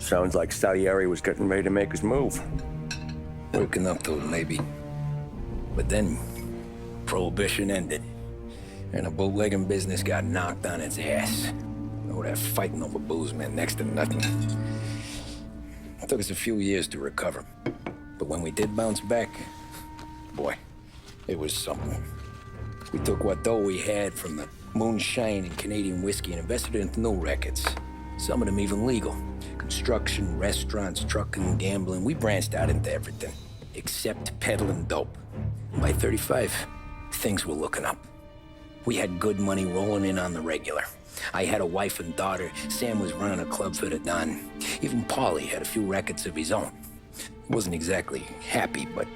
Sounds like Salieri was getting ready to make his move. Working up to it, maybe. But then, Prohibition ended. And the bootlegging business got knocked on its ass. Oh, that fighting over booze meant next to nothing. It took us a few years to recover. But when we did bounce back, boy, it was something. We took what dough we had from the moonshine and Canadian whiskey and invested it into new rackets. Some of them even legal. Construction, restaurants, trucking, gambling. We branched out into everything, except peddling dope. By 35, things were looking up. We had good money rolling in on the regular. I had a wife and daughter. Sam was running a club for the Don. Even Paulie had a few rackets of his own. Wasn't exactly happy, but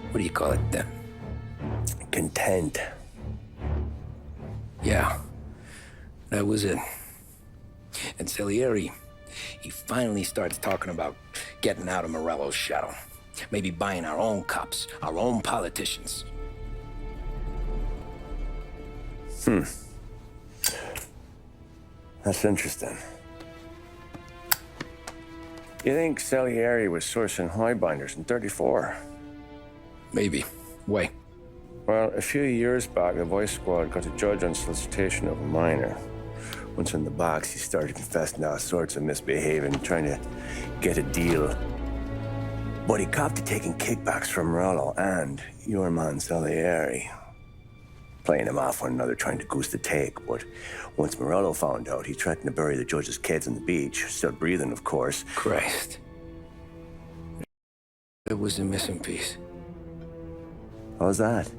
what do you call it? Content. Yeah, that was it. And Salieri, he finally starts talking about getting out of Morello's shadow. Maybe buying our own cops, our own politicians. That's interesting. You think Salieri was sourcing highbinders in 34? Maybe. Why? Well, a few years back, the Vice Squad got a judge on solicitation of a minor. Once in the box, he started confessing all sorts of misbehaving, trying to get a deal. But he copped to taking kickbacks from Morello and your man Salieri. Playing them off one another, trying to goose the take. But once Morello found out, he threatened to bury the judge's kids on the beach. Still breathing, of course. Christ. It was the missing piece. How's that?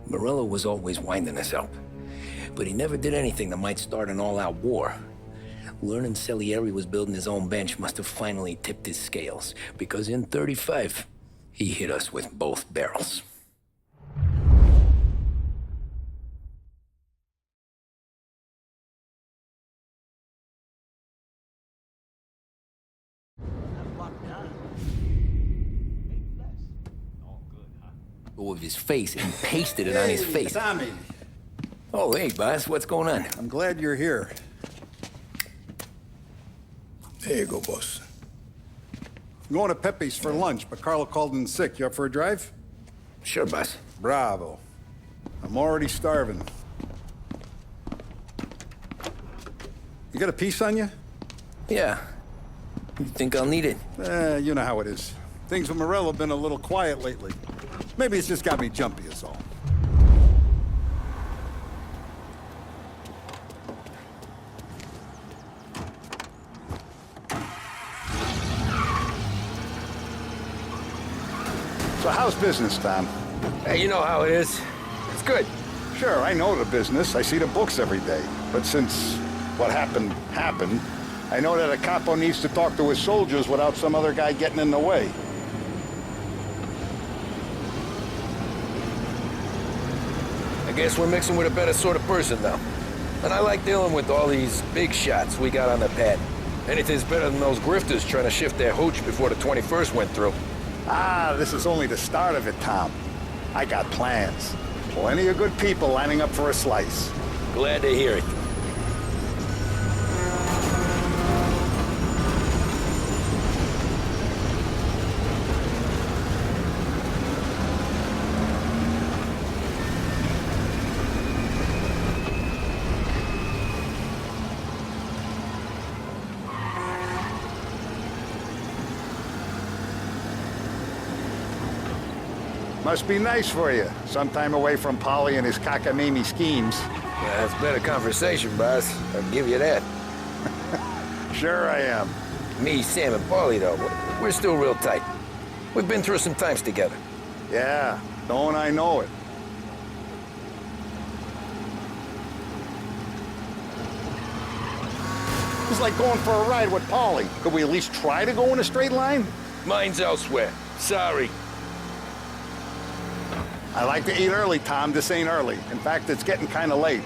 Morello was always winding us up. But he never did anything that might start an all-out war. Learning Salieri was building his own bench must have finally tipped his scales. Because in 35, he hit us with both barrels. With his face and pasted it on his face. Tommy. Oh, hey, boss, what's going on? I'm glad you're here. There you go, boss. I'm going to Pepe's for lunch, but Carlo called in sick. You up for a drive? Sure, boss. Bravo. I'm already starving. You got a piece on you? Yeah. You think I'll need it? You know how it is. Things with Morello have been a little quiet lately. Maybe it's just got me jumpy is all. So how's business, Tom? Hey, you know how it is. It's good. Sure, I know the business. I see the books every day. But since what happened, I know that a capo needs to talk to his soldiers without some other guy getting in the way. I guess we're mixing with a better sort of person now. And I like dealing with all these big shots we got on the pad. Anything's better than those grifters trying to shift their hooch before the 21st went through. Ah, this is only the start of it, Tom. I got plans. Plenty of good people lining up for a slice. Glad to hear it. Must be nice for you. Some time away from Polly and his cockamamie schemes. Yeah, that's better conversation, boss. I'll give you that. Sure I am. Me, Sam, and Paulie, though, we're still real tight. We've been through some times together. Yeah, don't I know it. It's like going for a ride with Polly. Could we at least try to go in a straight line? Mine's elsewhere. Sorry. I like to eat early, Tom. This ain't early. In fact, it's getting kind of late.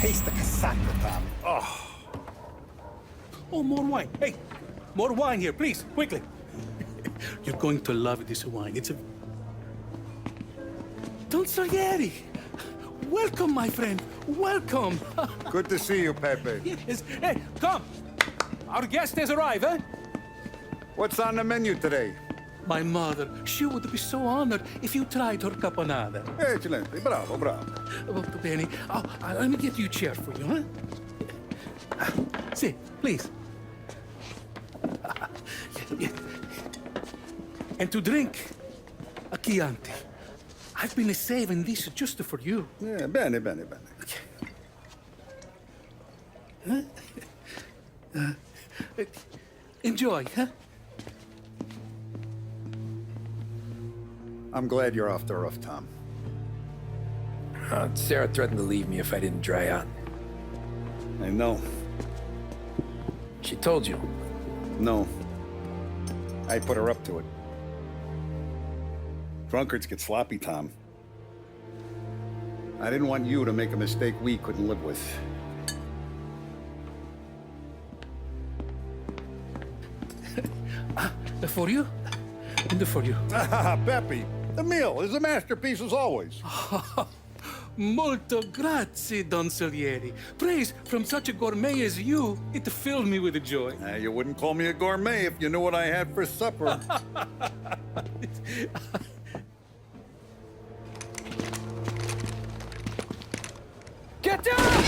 taste the casaca, Tom. Oh, more wine. Hey, more wine here, please, quickly. You're going to love this wine. It's a... Don Salieri! Welcome, my friend. Welcome. Good to see you, Pepe. Yes. Hey, come. Our guest has arrived, eh? What's on the menu today? My mother, she would be so honored if you tried her caponata. Excelente, bravo, bravo. Molto bene. Oh, let me get you a chair for you, huh? Sit, please. And to drink, a Chianti. I've been saving this just for you. Yeah, bene, bene, bene. Enjoy, huh? I'm glad you're off the roof, Tom. Sarah threatened to leave me if I didn't dry out. I know. She told you. No. I put her up to it. Drunkards get sloppy, Tom. I didn't want you to make a mistake we couldn't live with. For you, and for you. Pepe, the meal is a masterpiece as always. Molto grazie, Don Salieri. Praise from such a gourmet as you, it filled me with joy. You wouldn't call me a gourmet if you knew what I had for supper. Get down!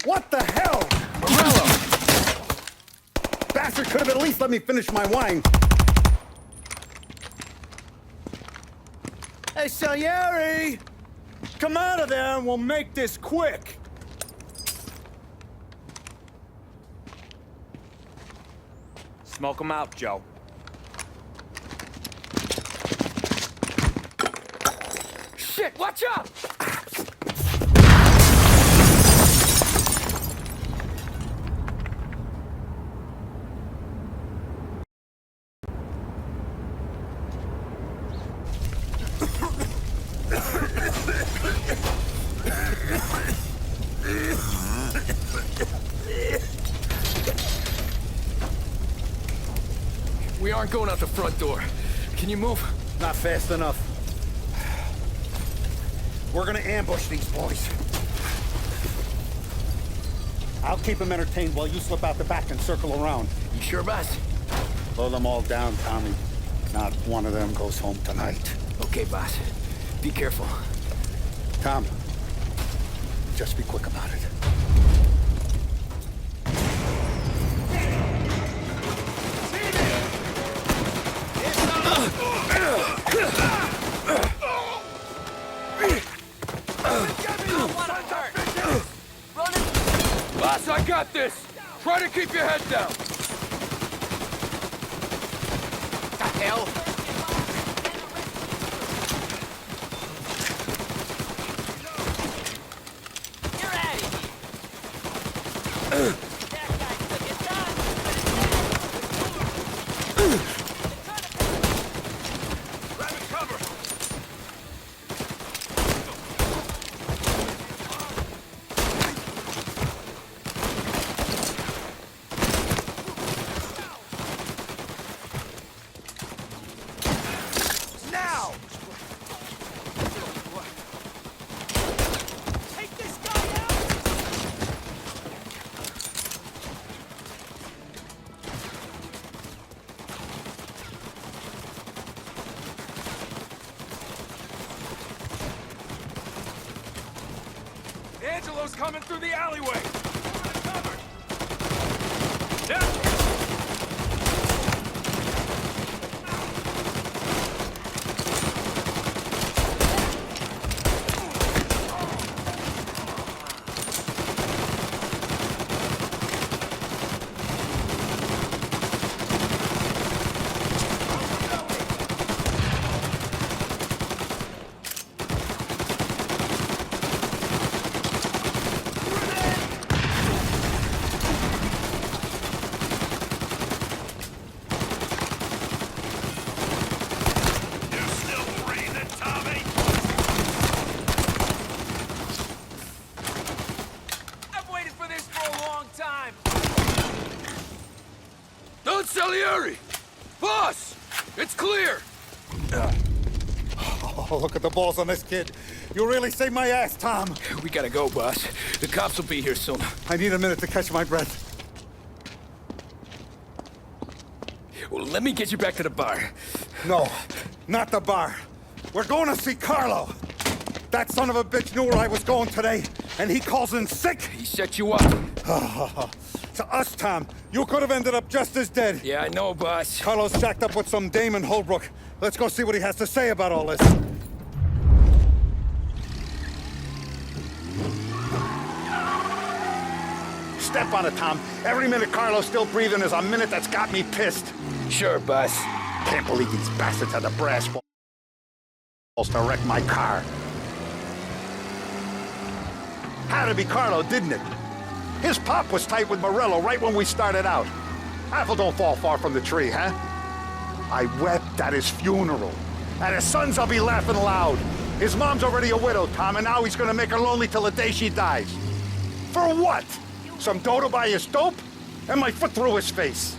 What the hell? Morello! Bastard could have at least let me finish my wine. Hey, Salieri! Come out of there and we'll make this quick. Smoke 'em out, Joe. Shit, watch out! We aren't going out the front door. Can you move? Not fast enough. We're gonna ambush these boys. I'll keep them entertained while you slip out the back and circle around. You sure, boss? Blow them all down, Tommy. Not one of them goes home tonight. Okay, boss. Be careful. Tom, just be quick about it. Boss, I got this! Try to keep your head down! The hell? You're out of here! That guy took it done! Grab cover! Angelo's coming through the alleyway! Cover! Now! look at the balls on this kid. You really saved my ass, Tom. We gotta go, boss. The cops will be here soon. I need a minute to catch my breath. Well, let me get you back to the bar. No, not the bar. We're going to see Carlo. That son of a bitch knew where I was going today, and he calls in sick. He set you up. To us, Tom. You could have ended up just as dead. Yeah, I know, boss. Carlo's jacked up with some dame in Holbrook. Let's go see what he has to say about all this. Step on it, Tom. Every minute Carlo's still breathing is a minute that's got me pissed. Sure, boss. Can't believe these bastards had the brass balls to wreck my car. Had to be Carlo, didn't it? His pop was tight with Morello right when we started out. Apple don't fall far from the tree, huh? I wept at his funeral. At his sons, I'll be laughing loud. His mom's already a widow, Tom, and now he's gonna make her lonely till the day she dies. For what? Some dodo by his dope? And my foot through his face.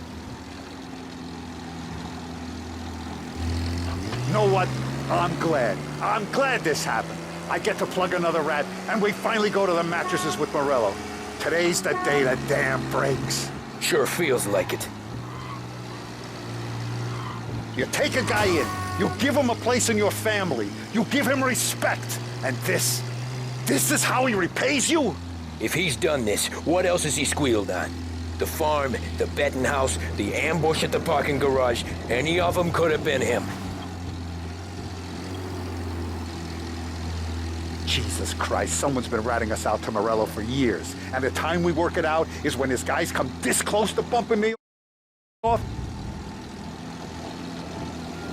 You know what? I'm glad. I'm glad this happened. I get to plug another rat, and we finally go to the mattresses with Morello. Today's the day the dam breaks. Sure feels like it. You take a guy in, you give him a place in your family, you give him respect, and this is how he repays you? If he's done this, what else has he squealed on? The farm, the betting house, the ambush at the parking garage, any of them could have been him. Jesus Christ, someone's been ratting us out to Morello for years, and the time we work it out is when his guys come this close to bumping me off.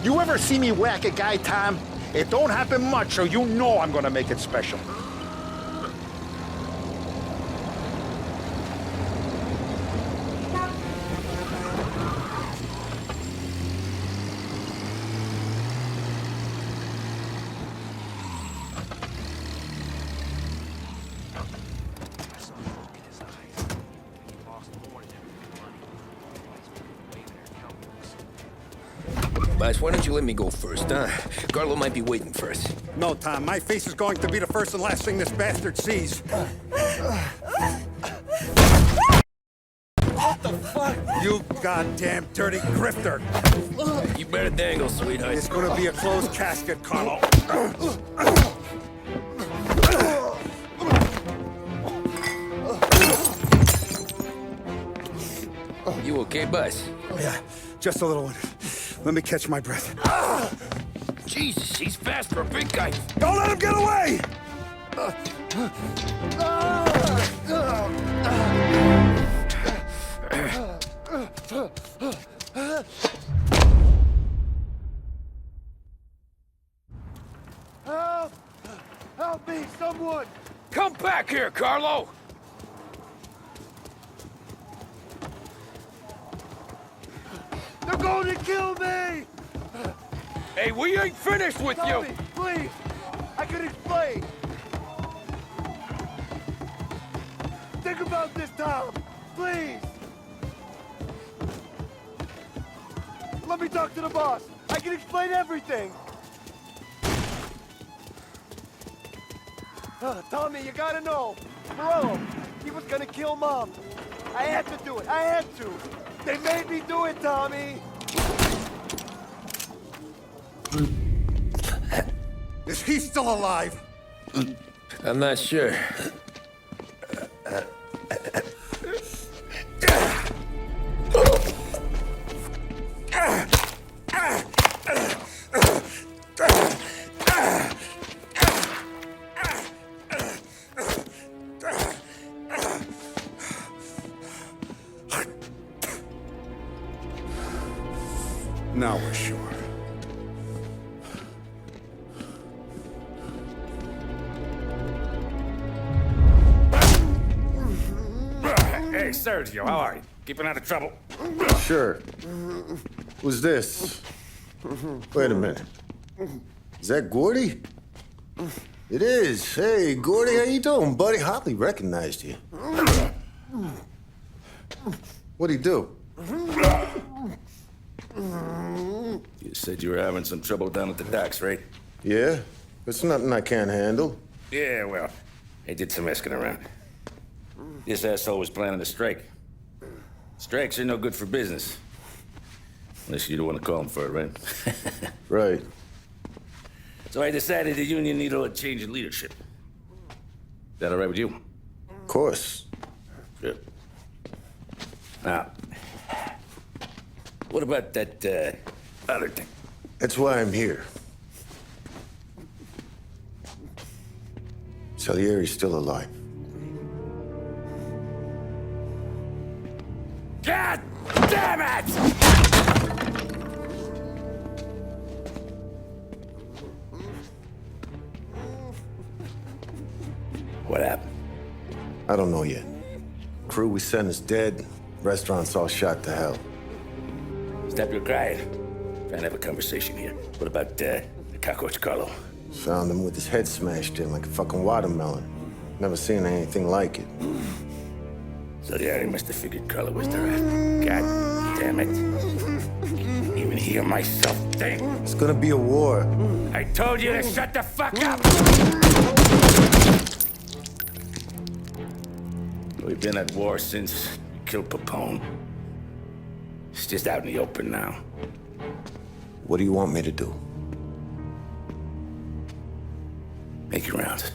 You ever see me whack a guy, Tom? It don't happen much, so you know I'm gonna make it special. Boss, why don't you let me go first, huh? Carlo might be waiting for us. No, Tom. My face is going to be the first and last thing this bastard sees. What the fuck? You goddamn dirty grifter. You better dangle, sweetheart. It's gonna be a closed casket, Carlo. You okay, boss? Yeah, just a little one. Let me catch my breath. Jesus, he's fast for a big guy. Don't let him get away! Help! Help me, someone! Come back here, Carlo! They're going to kill me! Hey, we ain't finished with Tommy, you! please! I can explain! Think about this, Tom! Please! Let me talk to the boss! I can explain everything! Tommy, you gotta know! Morello, he was gonna kill Mom! I had to do it! I had to! They made me do it, Tommy! Is he still alive? I'm not sure. Now we're sure. Hey, Sergio, how are you? Keeping out of trouble? Sure. Who's this? Wait a minute. Is that Gordy? It is. Hey, Gordy, how you doing, buddy? Hardly recognized you. What'd he do? You said you were having some trouble down at the docks, right? Yeah? It's nothing I can't handle. Yeah, well, I did some asking around. This asshole was planning a strike. Strikes are no good for business. Unless you don't want to call him for it, right? Right. So I decided the union needed a change in leadership. Is that all right with you? Of course. Good. Now, what about that, other thing? That's why I'm here. Salieri's still alive. God damn it! What happened? I don't know yet. Crew we sent is dead. Restaurant's all shot to hell. Stop your crying. Trying to have a conversation here. What about, the cockroach Carlo? Found him with his head smashed in like a fucking watermelon. Never seen anything like it. So the area must have figured Carlo was the rat. God damn it. Can't even hear myself think. It's gonna be a war. I told you to shut the fuck up! We've been at war since we killed Papone. It's just out in the open now. What do you want me to do? Make your rounds.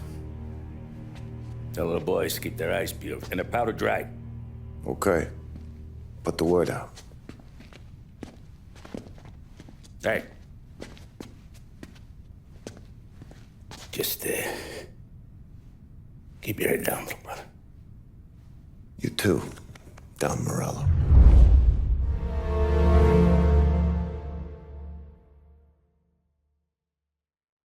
Tell the boys to keep their eyes peeled and their powder dry. Okay. Put the word out. Hey. Just, keep your head down, little brother. You too, Don Morello.